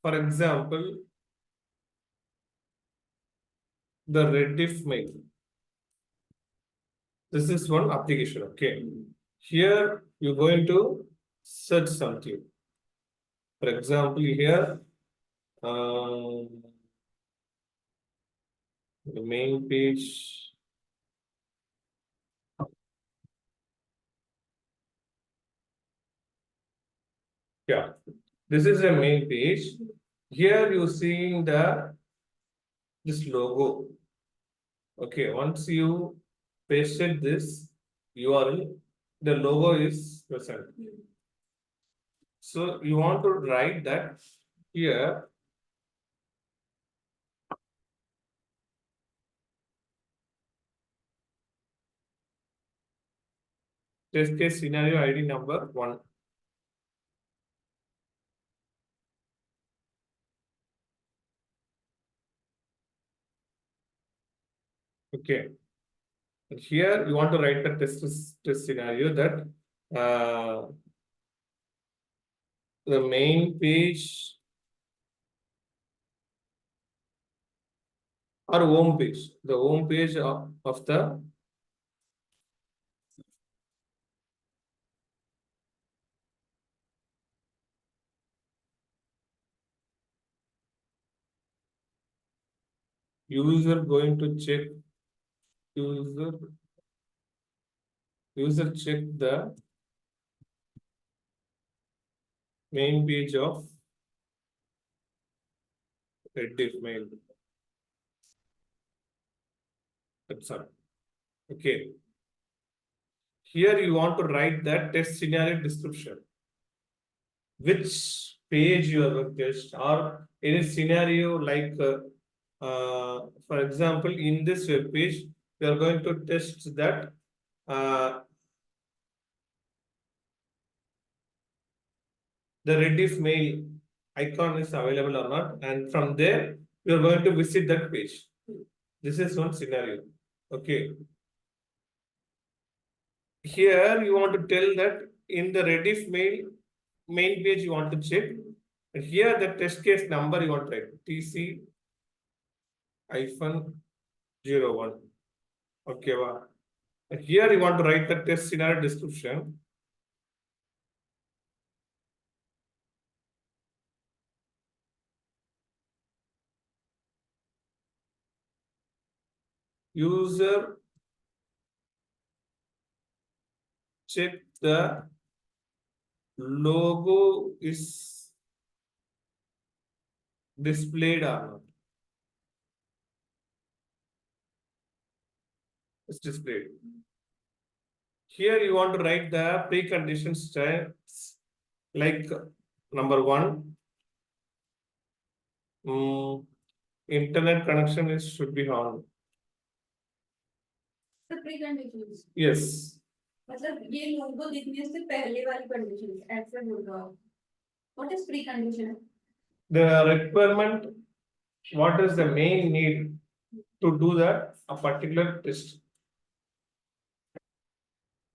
For example, the Rediff mail. This is one application, okay? Here you're going to search something. For example, here the main page. Yeah, this is a main page. Here you're seeing this logo. Okay, once you pasted this URL, the logo is present. So you want to write that here. Test case scenario ID number 1. Okay. Here you want to write the test scenario that the main page or home page, the home page of the user going to check user check the main page of Rediff mail. That's all. Okay. Here you want to write that test scenario description. Which page you are going to test, or any scenario like, for example, in this web page, you are going to test that the Rediff mail icon is available or not, and from there you are going to visit that page. This is one scenario. Okay. Here you want to tell that in the Rediff main page you want to check, and here the test case number you want to write TC-01. Okay, wow. And here you want to write the test scenario description. User check the logo is displayed or not. It's displayed. Here you want to write the preconditions like number 1, internet connection should be on. The preconditions. Yes. मतलब ये लोगो दिखने से पहले वाली condition ऐसे होगा. What is precondition? The requirement, what is the main need to do that a particular test?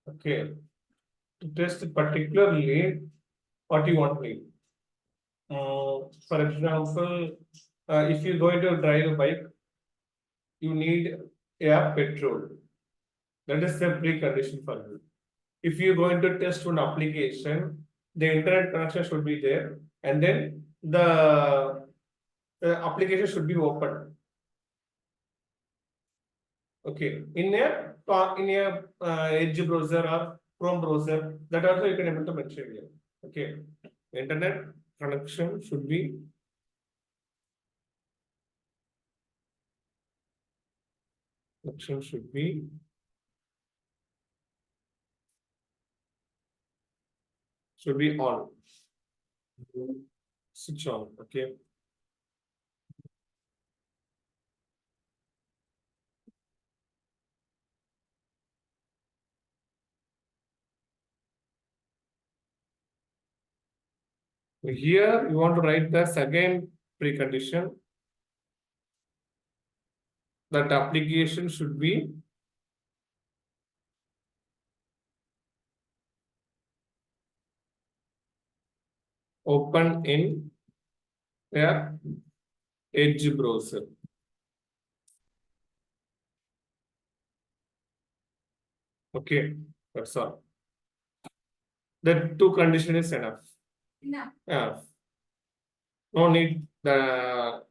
Okay. To test particularly what you want to need. For example, if you're going to drive a bike, you need a petrol. That is the precondition for you. If you're going to test one application, the internet connection should be there, and then the application should be open. Okay, in a Edge browser or Chrome browser, that also you can able to mention here. Okay, internet connection should be on. Switch on. Okay. Here you want to write the second precondition that application should be open in Yeah, Edge browser. Okay, that's all. The two condition is enough. No. Yeah. No need the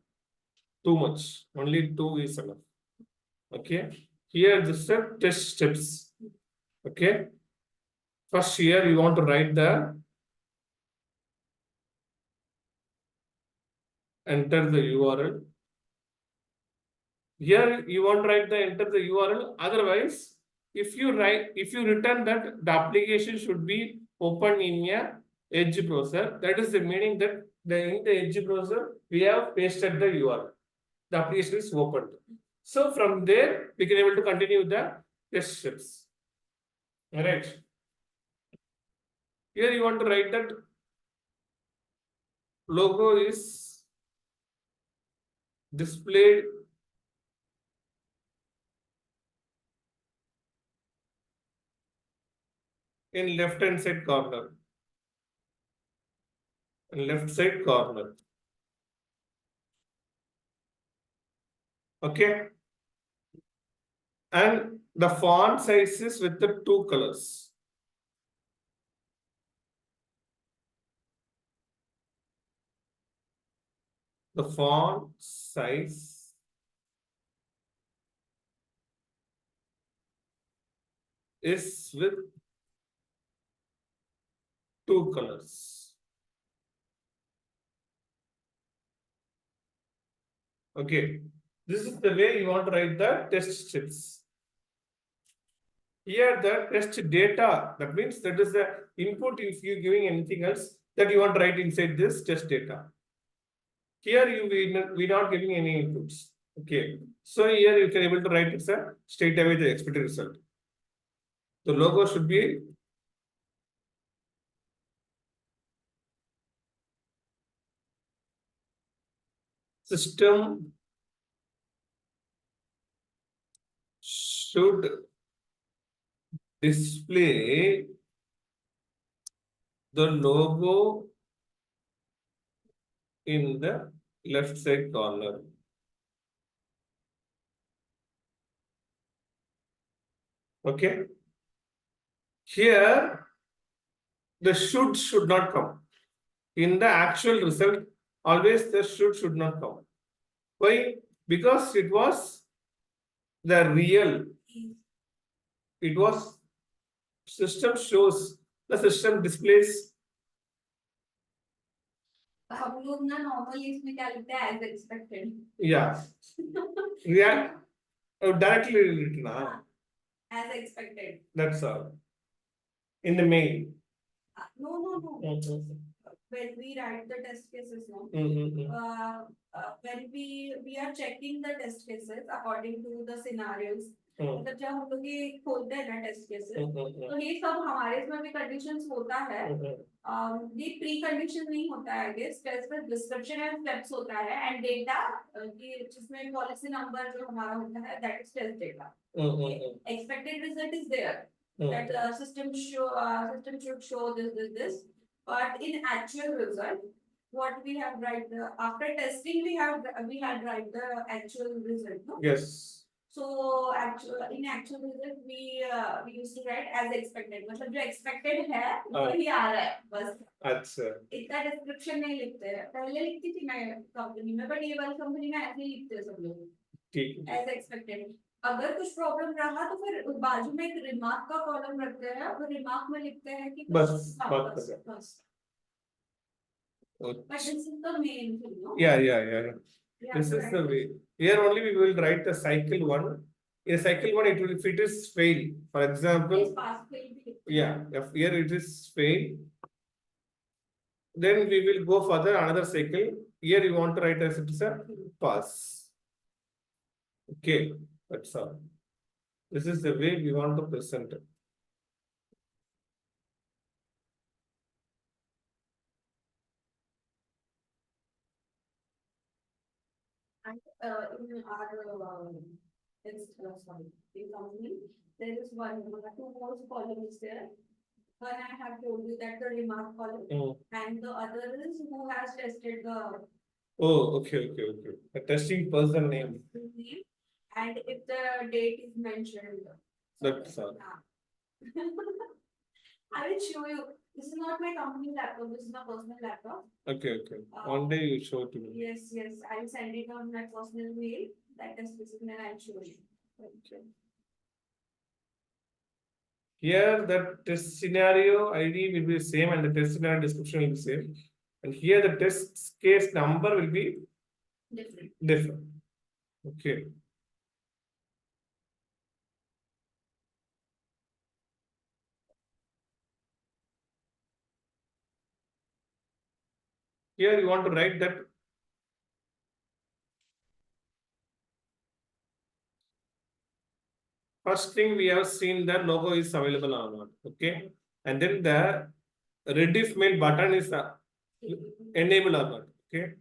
too much. Only two is enough. Okay. Here this is test steps. Okay. First here you want to write the enter the URL. Here you want to write the enter the URL. Otherwise, if you return that the application should be open in a Edge browser, that is the meaning that in the Edge browser we have pasted the URL. The application is opened. So from there we can able to continue the test steps. Alright. Here you want to write that logo is displayed in left hand side corner. In left side corner. Okay. And the font size is with the two colors. The font size is with two colors. Okay. This is the way you want to write the test steps. Here the test data, that means that is the input if you giving anything else that you want to write inside this test data. Here we not giving any inputs. Okay. So here you can able to write it's a straight away the expected result. The logo should be system should display the logo in the left side corner. Okay. Here the should not come. In the actual result, always the should not come. Why? Because it was the real. It was system shows, the system displays. हम लोग ना normally इसमें क्या लिखते हैं as expected. Yeah. React directly written. As expected. That's all. In the main. No. Mm-hmm. When we write the test cases, no. Mm-hmm. When we are checking the test cases according to the scenarios. मतलब जब हम लोग ये खोलते हैं ना test cases तो ये सब हमारे इसमें भी कंडीशंस होता है ये प्री कंडीशन नहीं होता है गेस टेस्ट में डिस्क्रिप्शन एंड स्टेप्स होता है एंड डेटा कि जिसमें पॉलिसी नंबर जो हमारा होता है that is test data expected result is there that system should show this but in actual result what we have write after testing we had write the actual result, no? Yes. So in actual result we used to write as expected. मतलब जो expected है वही आ रहा है बस. अच्छा. इतना description नहीं लिखते हैं. पहले लिखती थी मैं कंपनी में, but ये वाली कंपनी में ऐसे ही लिखते हैं सब लोग. ठीक. As expected. अगर कुछ प्रॉब्लम रहा तो फिर बाजू में एक रिमार्क का कॉलम रखते हैं और रिमार्क में लिखते हैं कि बस. But this is the main thing, no? Yeah. This is the way. Here only we will write the cycle one. In cycle one, it will if it is fail. For example, yeah, if here it is fail, then we will go further another cycle. Here you want to write as it is a pass. Okay, that's all. This is the way we want to present it. And in our in company, there is two more columns there. One I have told you that the remark column, and the other is who has tested the Oh, okay. The testing person name. Name, and if the date is mentioned. That's all. I will show you. This is not my company laptop. This is my personal laptop. Okay. One day you show to me. Yes. I will send it on my personal mail. That is specific, and I will show you. Okay. Here the test scenario ID will be the same and the test scenario description will be same. And here the test case number will be different. Okay. Here you want to write that first thing we have seen that logo is available or not. Okay. And then the Rediff mail button is enabled or not. Okay.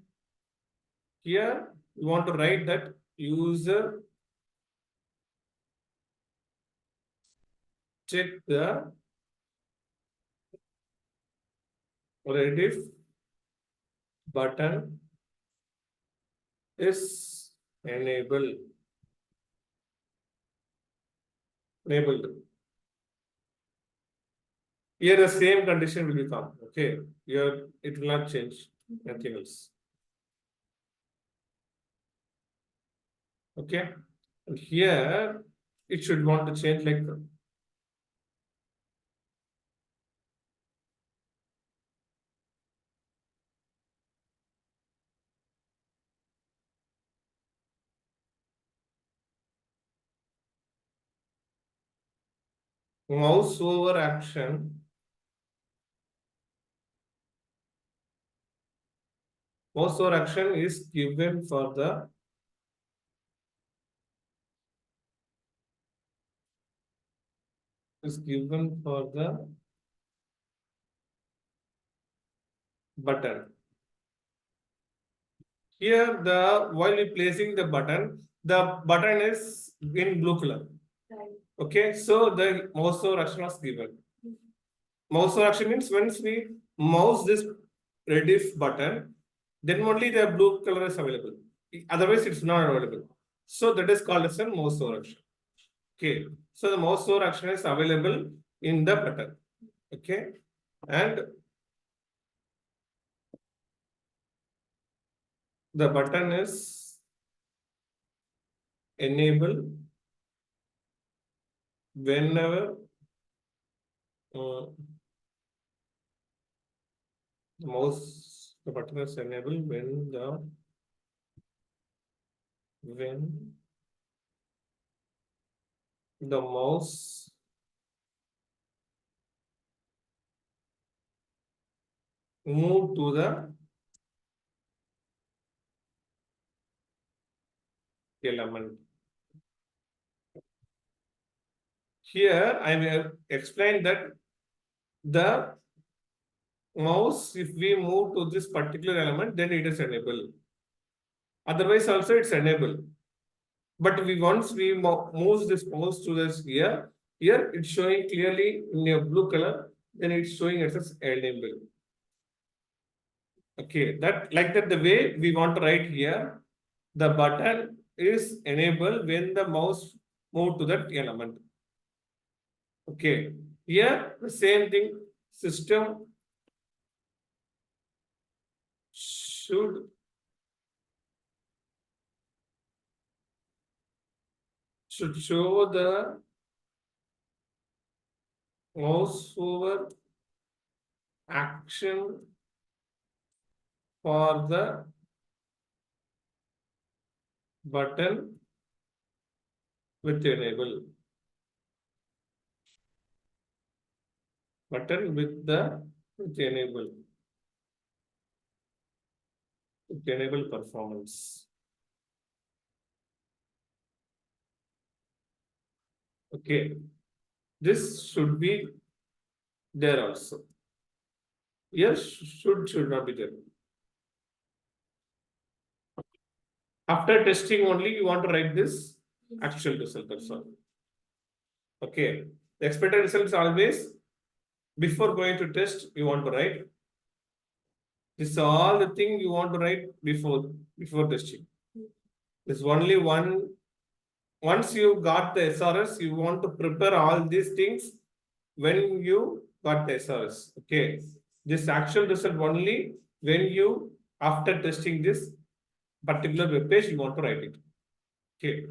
Here you want to write that user check the Rediff button is enabled. Here the same condition will become. Okay. Here it will not change. Nothing else. Okay. And here it should want to change like mouse over action. Mouse over action is given for the button. Here the while you placing the button is in blue color. Okay, so the mouse over action was given. Mouse over action means once we mouse this rediff button, then only the blue color is available. Otherwise, it's not available. So that is called as a mouse over action. Okay, so the mouse over action is available in the button. Okay, and the button is enabled whenever the button is enabled when the mouse move to the element. Here I will explain that the mouse, if we move to this particular element, then it is enabled. Otherwise, also it's enabled. But once we move this mouse to this here it's showing clearly in a blue color, then it's showing as enabled. Okay, that like that the way we want to write here, the button is enabled when the mouse move to that element. Okay, here the same thing, system should show the mouse over action for the button with enable. Button with enable. With enable performance. Okay. This should be there also. Yes, should not be there. After testing only, you want to write this actual result. That's all. Okay. The expected result is always before going to test, you want to write This is all the thing you want to write before testing. There's only one. Once you got the SRS, you want to prepare all these things when you got the SRS. Okay. This actual result only when you, after testing this particular web page, you want to write it. Okay.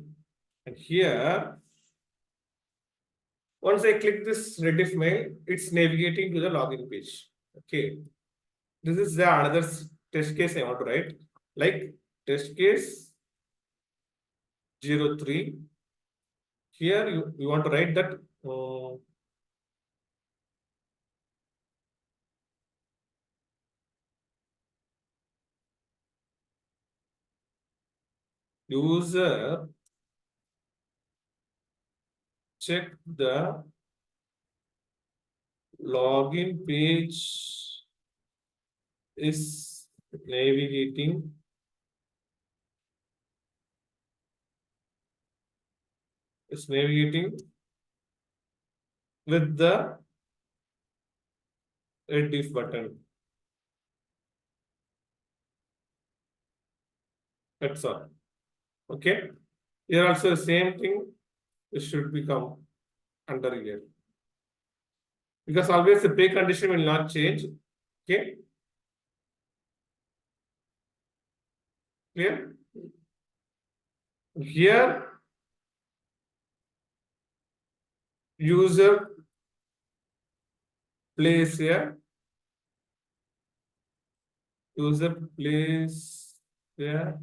And here, once I click this Rediff mail, it's navigating to the login page. Okay. This is the another test case I want to write. Like test case 03. Here you want to write that user check the login page is navigating with the Rediff button. That's all. Okay. Here also the same thing. It should become under here. Because always the pay condition will not change. Okay. Clear? Here user place here. User place here.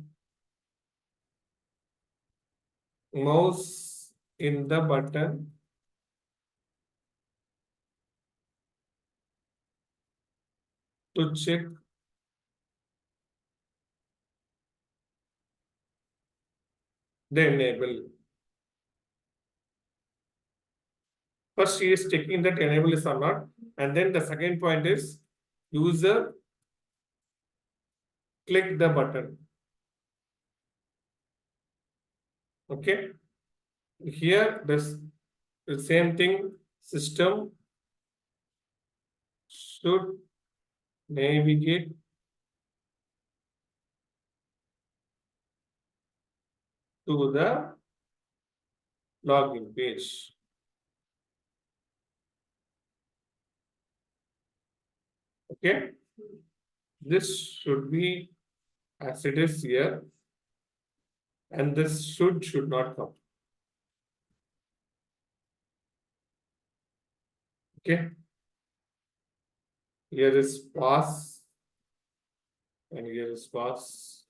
Mouse in the button. To check the enable. First, he is checking that enable is or not. And then the second point is user click the button. Okay. Here, this the same thing, system should navigate to the login page. Okay. This should be as it is here. And this should not come. Okay. Here is pass. And here is pass.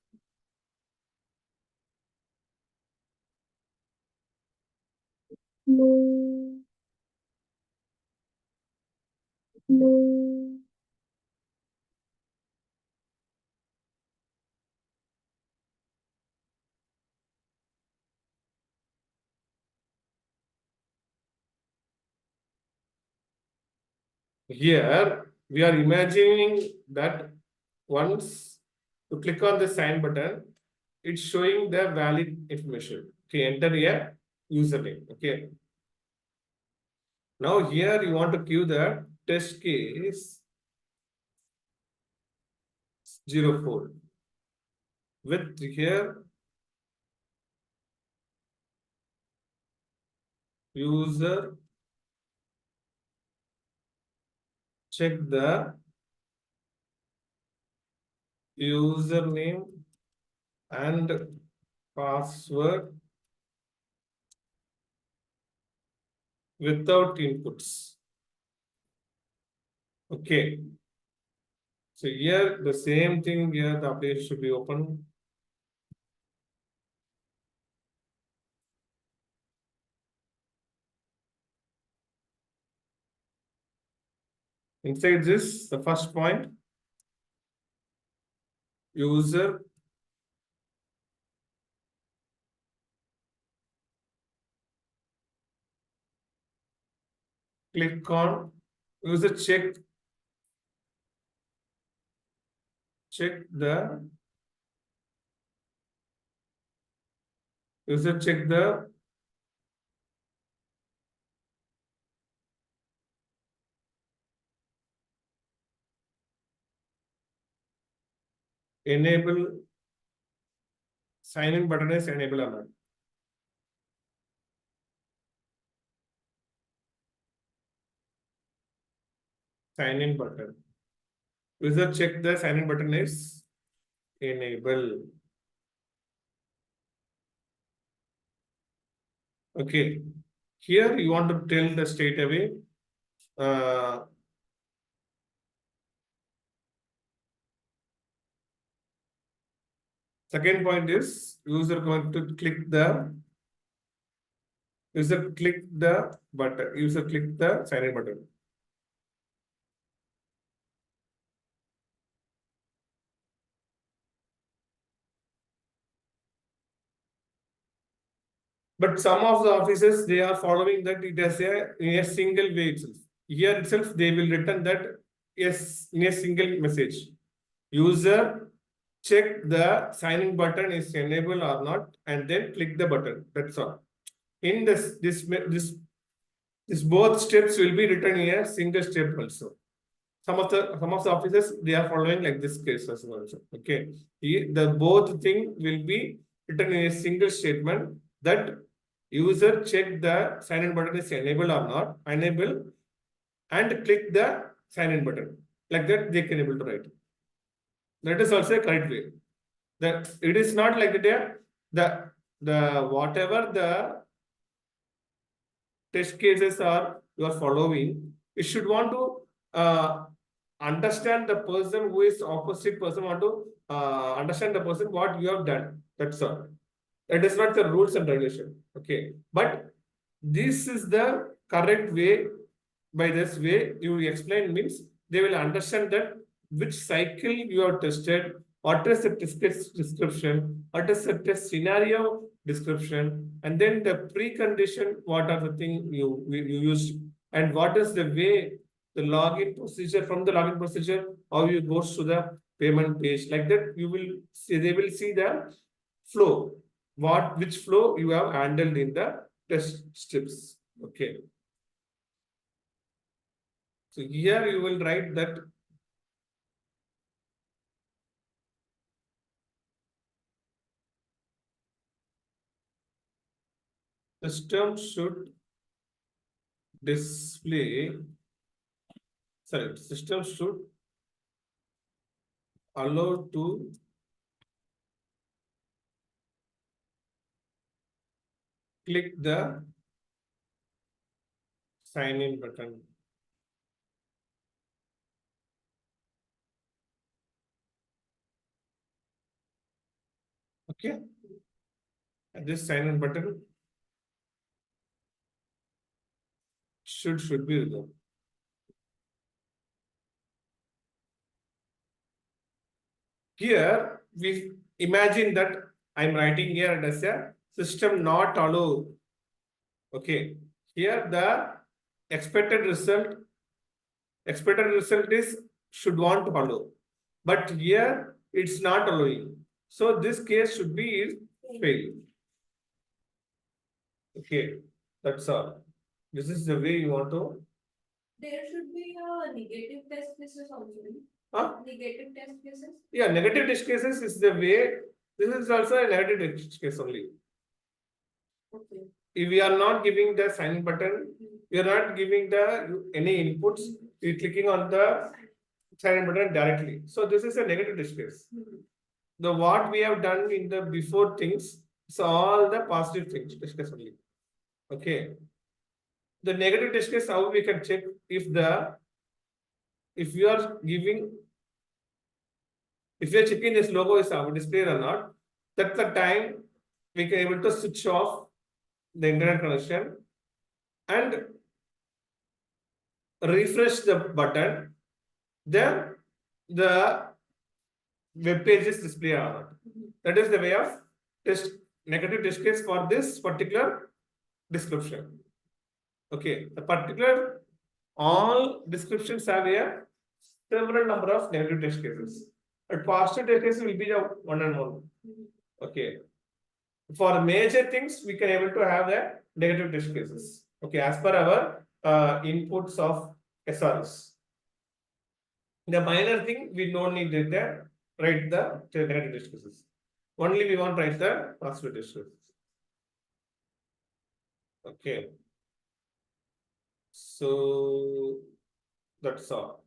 Here we are imagining that once you click on the sign button, it's showing the valid information. Okay, enter here username. Okay. Now here you want to give the test case 04 with here user check the username and password without inputs. Okay. So here the same thing here, the application should be open. Inside this, the first point, user click on user check the user check the enable sign in button is enable or not. Sign in button. User check the sign in button is enable. Okay. Here you want to tell the straight away. Second point is user going to click the button. User click the sign in button. But some of the offices, they are following that it as a single way itself. Here itself, they will return that yes in a single message. User check the sign-in button is enabled or not, and then click the button. That's all. In this both steps will be written in a single step also. Some of the offices, they are following like this case as well also. Okay. The both thing will be written in a single statement that user check the sign-in button is enabled or not, enable, and click the sign-in button. Like that, they can able to write. That is also a correct way. That it is not like that. The whatever the test cases are you are following, you should want to understand the person who is opposite person, want to understand the person what you have done. That's all. That is not the rules and regulation. Okay. But this is the correct way. By this way, you explain means they will understand that which cycle you have tested, what is the test case description, what is the test scenario description, and then the precondition, what are the things you used, and what is the way the login procedure, from the login procedure, how you goes to the payment page. Like that, you will see, they will see the flow, which flow you have handled in the test strips. Okay. So here you will write that system should display, sorry, system should allow to click the sign in button. Okay. And this sign in button should be removed. Here we imagine that I'm writing here as a system not allow. Okay. Here the expected result is should want to allow. But here it's not allowing. So this case should be fail. Okay. That's all. This is the way you want to. There should be a negative test cases also. Huh? Negative test cases. Yeah, negative test cases is the way. This is also a negative test case only. Okay. If we are not giving the sign button, we are not giving the any inputs. We are clicking on the sign button directly. So this is a negative test case. The what we have done in the before things is all the positive things test case only. Okay. The negative test case, how we can check if you are giving, if you are checking this logo is displayed or not, that's the time we can able to switch off the internet connection and refresh the button, then the web page is displayed or not. That is the way of negative test case for this particular description. Okay, the particular all descriptions have a several number of negative test cases. But positive test cases will be the one and one. Okay. For major things, we can able to have the negative test cases. Okay, as per our inputs of SRS. The minor thing we don't need the write the negative test cases. Only we want to write the positive test cases. Okay. So that's all.